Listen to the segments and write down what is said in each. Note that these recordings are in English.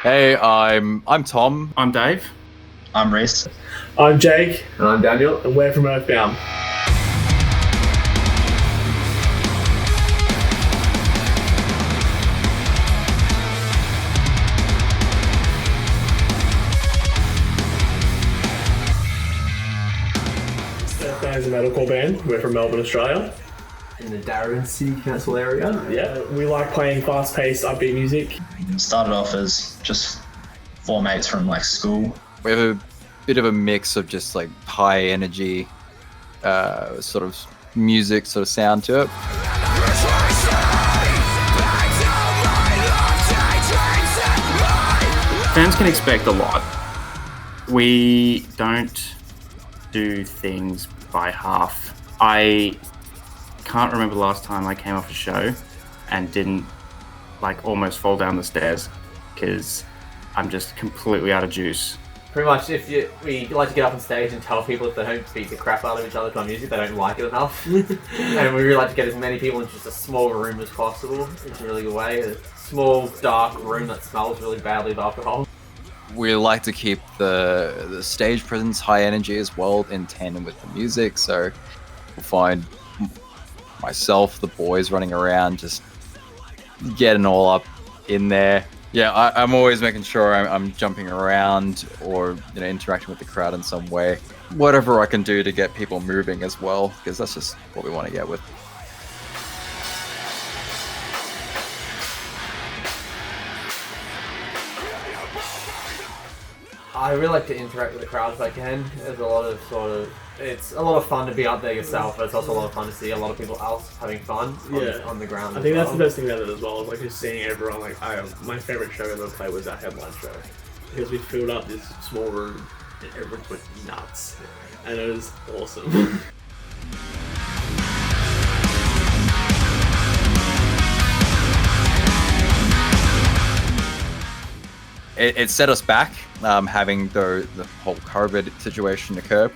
Hey, I'm Tom. I'm Dave. I'm Rhys. I'm Jake. And I'm Daniel. And we're from Earthbound. Earthbound is a metalcore band. We're from Melbourne, Australia. In the Darebin City Council area. Yeah, we like playing fast-paced, upbeat music. Started off as just four mates from school. We have a bit of a mix of just high energy sort of music sort of sound to it. Fans can expect a lot. We don't do things by half. I can't remember the last time I came off a show and didn't almost fall down the stairs because I'm just completely out of juice. Pretty much, we like to get up on stage and tell people if they don't beat the crap out of each other to our music, they don't like it enough. And we really like to get as many people in just a small room as possible. It's a really good way. A small, dark room that smells really badly of alcohol. We like to keep the stage presence high energy as well in tandem with the music, so we'll find myself, the boys running around, just getting all up in there. Yeah, I'm always making sure I'm jumping around or interacting with the crowd in some way. Whatever I can do to get people moving as well, because that's just what we want to get with. I really like to interact with the crowd if I can. There's a lot of it's a lot of fun to be up there yourself, but it's also a lot of fun to see a lot of people else having fun on the ground. I think that's the best thing about it as well, is just seeing everyone. My favourite show I ever played was our headline show, because we filled up this small room and everyone went nuts, and it was awesome. It set us back, having the whole COVID situation occur.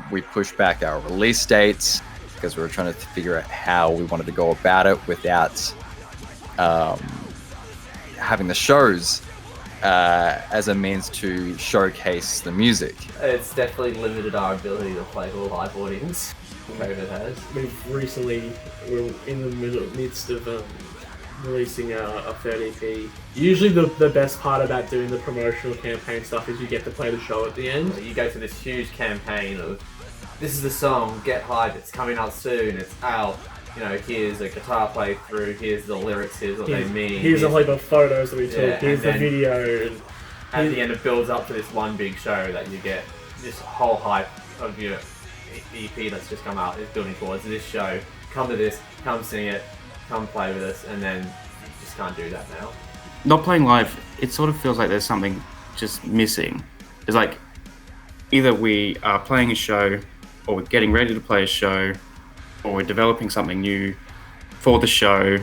We pushed back our release dates because we were trying to figure out how we wanted to go about it without having the shows as a means to showcase the music. It's definitely limited our ability to play to a live audience. COVID has. We're in the midst of releasing a third EP. Usually the best part about doing the promotional campaign stuff is you get to play the show at the end. You go through this huge campaign of, this is the song, get hyped, it's coming out soon, it's out. Here's a guitar playthrough, here's the lyrics, here's what they mean. Here's a heap of photos that we took, here's the video. And at the end it builds up to this one big show that you get this whole hype of your EP that's just come out is building towards this show. Come to this, come sing it, come play with us, and then you just can't do that now. Not playing live, it sort of feels like there's something just missing. It's either we are playing a show, or we're getting ready to play a show, or we're developing something new for the show,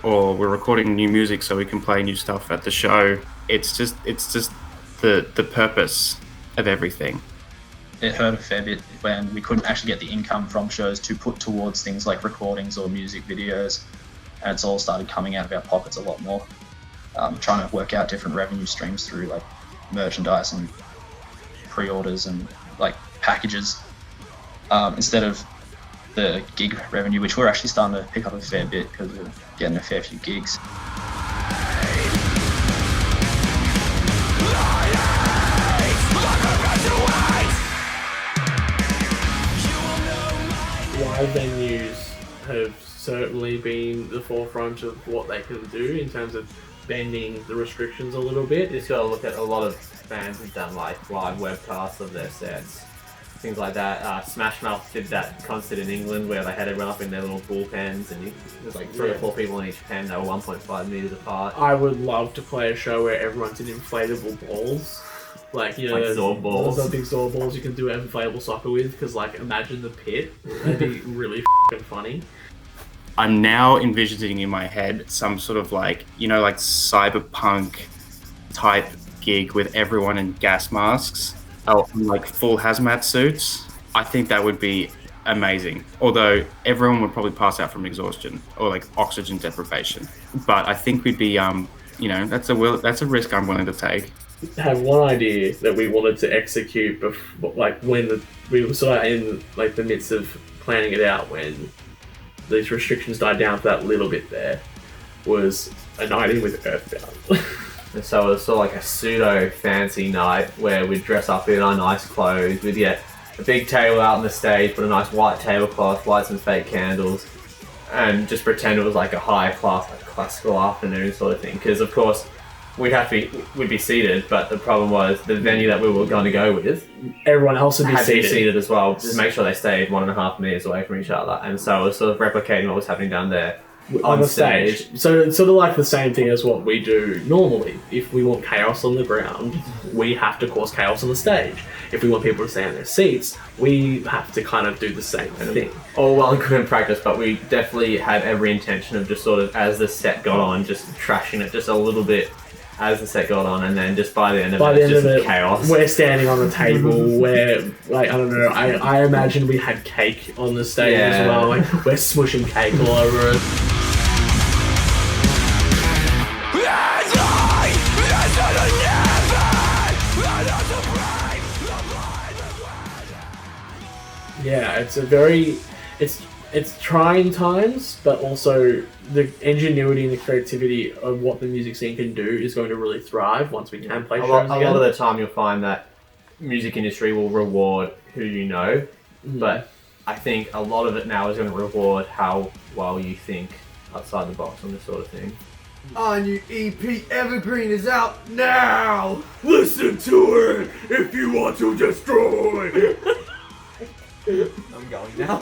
or we're recording new music so we can play new stuff at the show. It's just the purpose of everything. It hurt a fair bit when we couldn't actually get the income from shows to put towards things like recordings or music videos, and it's all started coming out of our pockets a lot more. Trying to work out different revenue streams through merchandise and pre-orders and packages instead of the gig revenue, which we're actually starting to pick up a fair bit because we're getting a fair few gigs. Live venues have certainly been the forefront of what they can do in terms of bending the restrictions a little bit. You just gotta look at a lot of bands who've done live webcasts of their sets, things like that. Smash Mouth did that concert in England where they had everyone up in their little bullpens, and there's 3 or 4 people in each pen. They were 1.5 meters apart. I would love to play a show where everyone's in inflatable balls. Zorb balls. Those big Zorb balls you can do inflatable soccer with, because imagine the pit. That'd be really f***ing funny. I'm now envisioning in my head some sort of cyberpunk type gig with everyone in gas masks, or full hazmat suits. I think that would be amazing. Although everyone would probably pass out from exhaustion or oxygen deprivation. But I think we'd be that's a risk I'm willing to take. Have one idea that we wanted to execute before, like when we were sort of in like the midst of planning it out, when these restrictions died down for that little bit there, was a night in with Earthbound. And so it was sort of like a pseudo fancy night where we'd dress up in our nice clothes, we'd get a big table out on the stage, put a nice white tablecloth, light some fake candles, and just pretend it was like a high class, like classical afternoon sort of thing. Because of course we'd be seated, but the problem was the venue that we were going to go with, Everyone else would be had to be seated. seated as well, just make sure they stayed 1.5 meters away from each other. And so it was sort of replicating what was happening down there on the stage. So it's sort of like the same thing as what we do normally. If we want chaos on the ground, we have to cause chaos on the stage. If we want people to stay in their seats, we have to kind of do the same thing. All well and good in practice, but we definitely had every intention of just sort of, as the set got on, just trashing it just a little bit as the set got on, and then just by the end of it, it's just chaos. We're standing on the table where, like, I don't know, I imagine we had cake on the stage as well. Like, we're smushing cake all over it. Yeah, it's trying times, but also the ingenuity and the creativity of what the music scene can do is going to really thrive once we can play shows again. A lot of the time you'll find that music industry will reward who you know, but I think a lot of it now is going to reward how well you think outside the box on this sort of thing. Our new EP Evergreen is out now! Listen to it if you want to destroy! I'm going now.